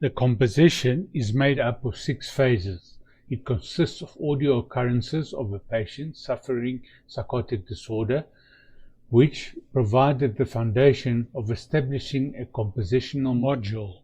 The composition is made up of 6 phases. It consists of audio occurrences of a patient suffering psychotic disorder, which provided the foundation of establishing a compositional module.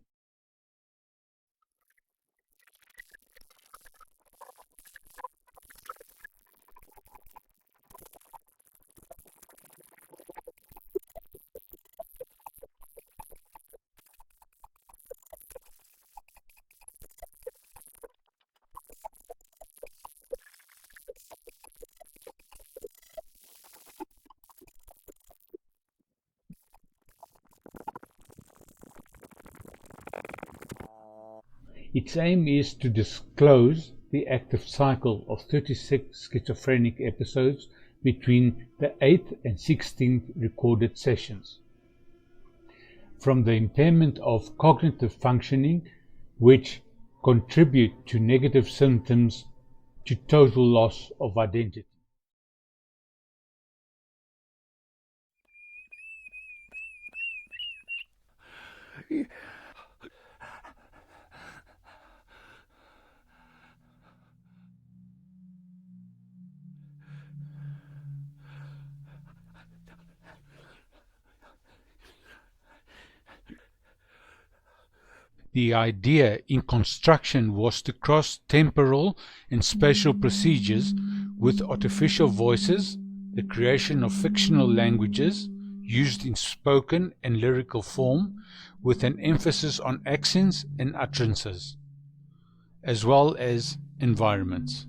Its aim is to disclose the active cycle of 36 schizophrenic episodes between the 8th and 16th recorded sessions, from the impairment of cognitive functioning, which contribute to negative symptoms, to total loss of identity. The idea in construction was to cross temporal and spatial procedures with artificial voices, the creation of fictional languages used in spoken and lyrical form, with an emphasis on accents and utterances, as well as environments.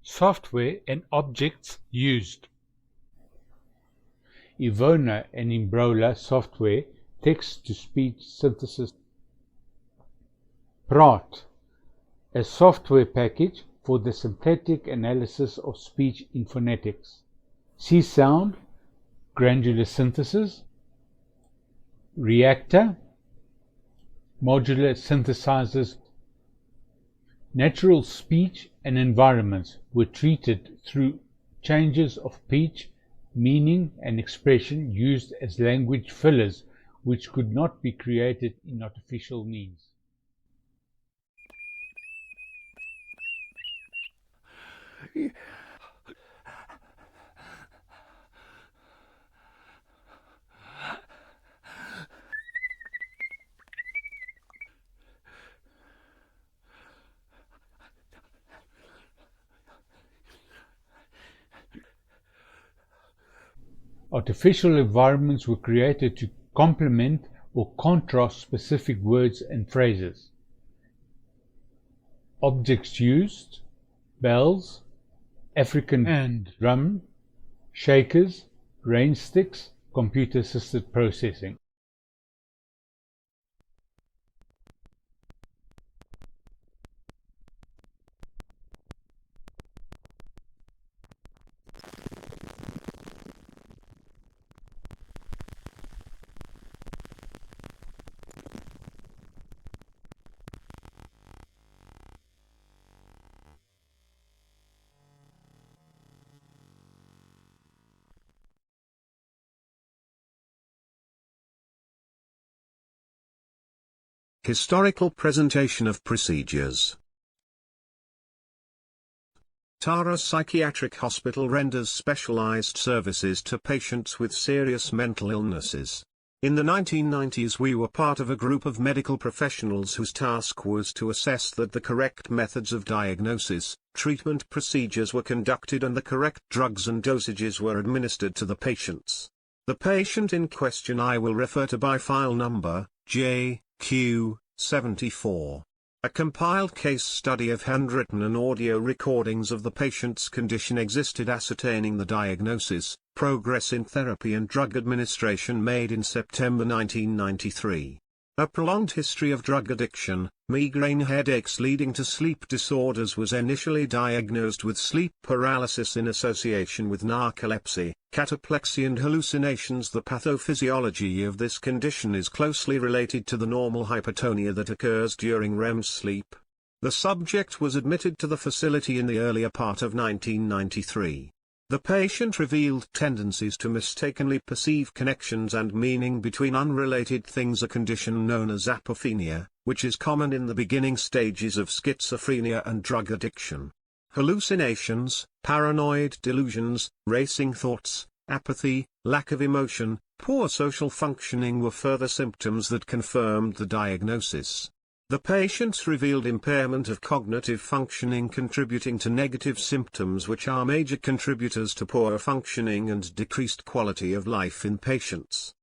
Software and objects used. Ivona and Imbrola software, text-to-speech synthesis. Praat, a software package for the synthetic analysis of speech in phonetics. C-Sound, granular synthesis. Reactor, modular synthesizers. Natural speech and environments were treated through changes of pitch, meaning and expression used as language fillers, which could not be created in artificial means. Artificial environments were created to complement or contrast specific words and phrases. Objects used: bells, African hand drum, shakers, rain sticks, computer-assisted processing. Historical presentation of procedures. Tara Psychiatric Hospital renders specialized services to patients with serious mental illnesses. In the 1990s we were part of a group of medical professionals whose task was to assess that the correct methods of diagnosis, treatment procedures were conducted and the correct drugs and dosages were administered to the patients. The patient in question I will refer to by file number, JQ74. A compiled case study of handwritten and audio recordings of the patient's condition existed ascertaining the diagnosis, progress in therapy and drug administration made in September 1993. A prolonged history of drug addiction, migraine headaches leading to sleep disorders was initially diagnosed with sleep paralysis in association with narcolepsy, cataplexy and hallucinations. The pathophysiology of this condition is closely related to the normal hypertonia that occurs during REM sleep. The subject was admitted to the facility in the earlier part of 1993. The patient revealed tendencies to mistakenly perceive connections and meaning between unrelated things, a condition known as apophenia, which is common in the beginning stages of schizophrenia and drug addiction. Hallucinations, paranoid delusions, racing thoughts, apathy, lack of emotion, poor social functioning were further symptoms that confirmed the diagnosis. The patients revealed impairment of cognitive functioning contributing to negative symptoms, which are major contributors to poor functioning and decreased quality of life in patients.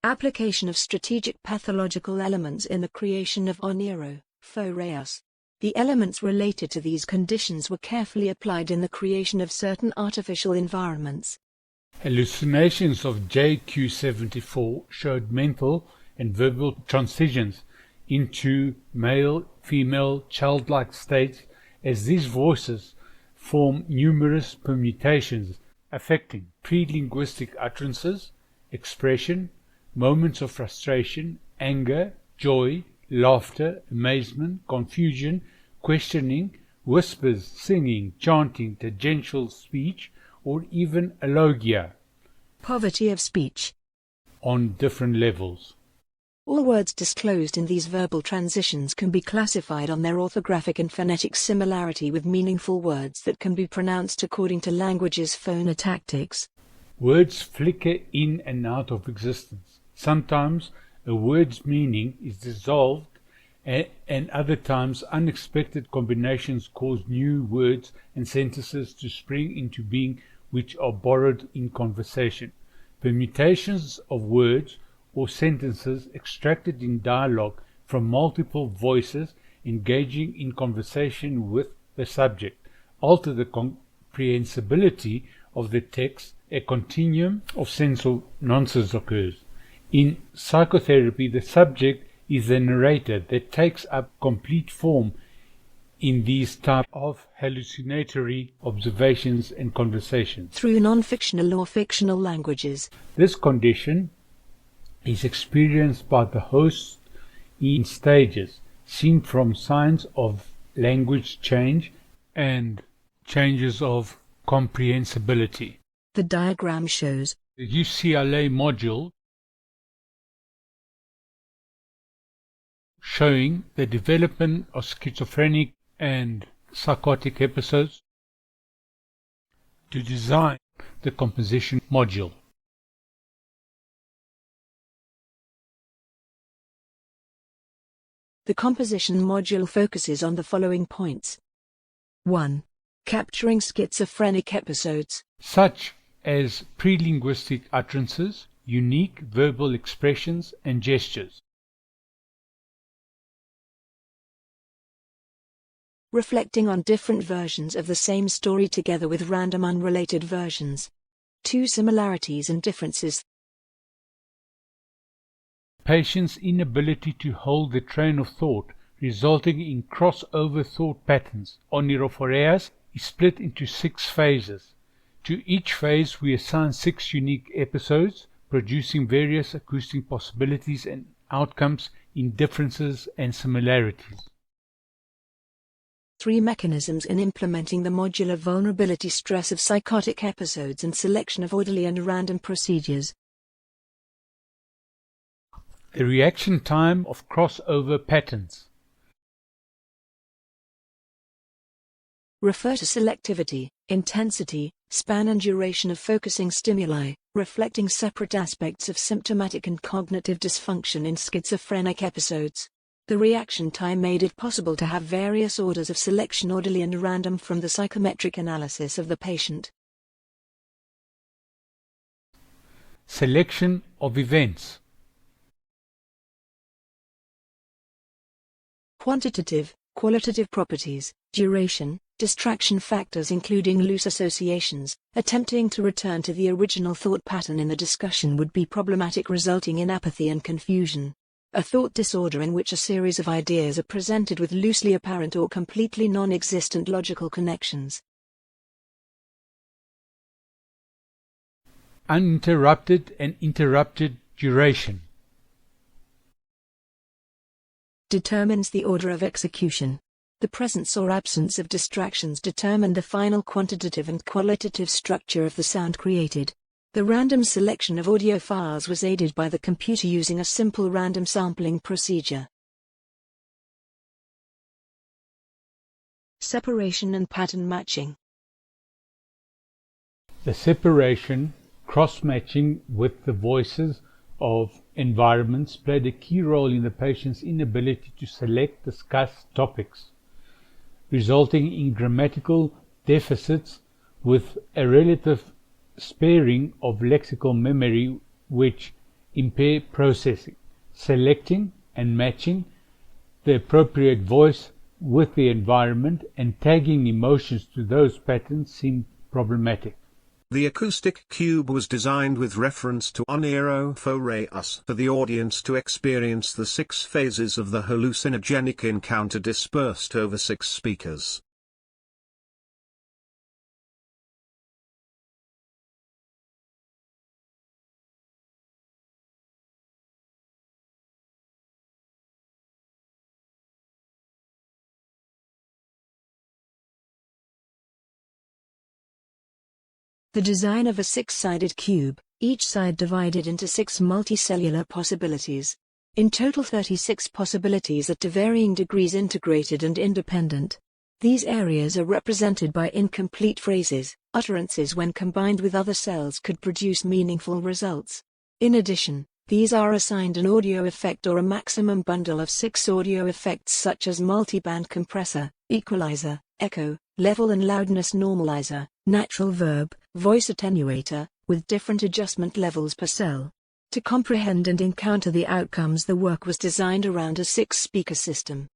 Application of strategic pathological elements in the creation of oniro, phoreas. The elements related to these conditions were carefully applied in the creation of certain artificial environments. Hallucinations of JQ74 showed mental and verbal transitions into male, female, childlike states, as these voices form numerous permutations affecting pre-linguistic utterances, expression, moments of frustration, anger, joy, laughter, amazement, confusion, questioning, whispers, singing, chanting, tangential speech, or even alogia. Poverty of speech. On different levels. All words disclosed in these verbal transitions can be classified on their orthographic and phonetic similarity with meaningful words that can be pronounced according to language's phonotactics. Words flicker in and out of existence. Sometimes a word's meaning is dissolved, and other times unexpected combinations cause new words and sentences to spring into being which are borrowed in conversation. Permutations of words or sentences extracted in dialogue from multiple voices engaging in conversation with the subject alter the comprehensibility of the text. A continuum of sense-nonsense occurs. In psychotherapy, the subject is the narrator that takes up complete form in these type of hallucinatory observations and conversations. Through non-fictional or fictional languages. This condition is experienced by the host in stages, seen from signs of language change and changes of comprehensibility. The diagram shows the UCLA module showing the development of schizophrenic and psychotic episodes to design the composition module. The composition module focuses on the following points. 1. Capturing schizophrenic episodes, such as pre-linguistic utterances, unique verbal expressions and gestures. Reflecting on different versions of the same story together with random unrelated versions. 2. Similarities and differences. Patient's inability to hold the train of thought, resulting in crossover thought patterns. Onirophoreas is split into 6 phases. To each phase we assign 6 unique episodes, producing various acoustic possibilities and outcomes in differences and similarities. 3 mechanisms in implementing the modular vulnerability stress of psychotic episodes and selection of orderly and random procedures. The reaction time of crossover patterns. Refer to selectivity, intensity, span and duration of focusing stimuli, reflecting separate aspects of symptomatic and cognitive dysfunction in schizophrenic episodes. The reaction time made it possible to have various orders of selection, orderly and random, from the psychometric analysis of the patient. Selection of events. Quantitative, qualitative properties, duration, distraction factors including loose associations. Attempting to return to the original thought pattern in the discussion would be problematic, resulting in apathy and confusion. A thought disorder in which a series of ideas are presented with loosely apparent or completely non-existent logical connections. Uninterrupted and interrupted duration. Determines the order of execution. The presence or absence of distractions determine the final quantitative and qualitative structure of the sound created. The random selection of audio files was aided by the computer using a simple random sampling procedure. Separation and pattern matching. The separation, cross-matching with the voices of environments played a key role in the patient's inability to select, discuss topics, resulting in grammatical deficits with a relative sparing of lexical memory which impair processing. Selecting and matching the appropriate voice with the environment and tagging emotions to those patterns seemed problematic. The Acoustic Cube was designed with reference to Untitled for the audience to experience the 6 phases of the hallucinogenic encounter dispersed over 6 speakers. The design of a 6-sided cube, each side divided into 6 multicellular possibilities. In total 36 possibilities that to varying degrees integrated and independent. These areas are represented by incomplete phrases. Utterances when combined with other cells could produce meaningful results. In addition, these are assigned an audio effect or a maximum bundle of 6 audio effects such as multiband compressor, equalizer, echo, level and loudness normalizer, natural verb, voice attenuator, with different adjustment levels per cell. To comprehend and encounter the outcomes, the work was designed around a 6-speaker system.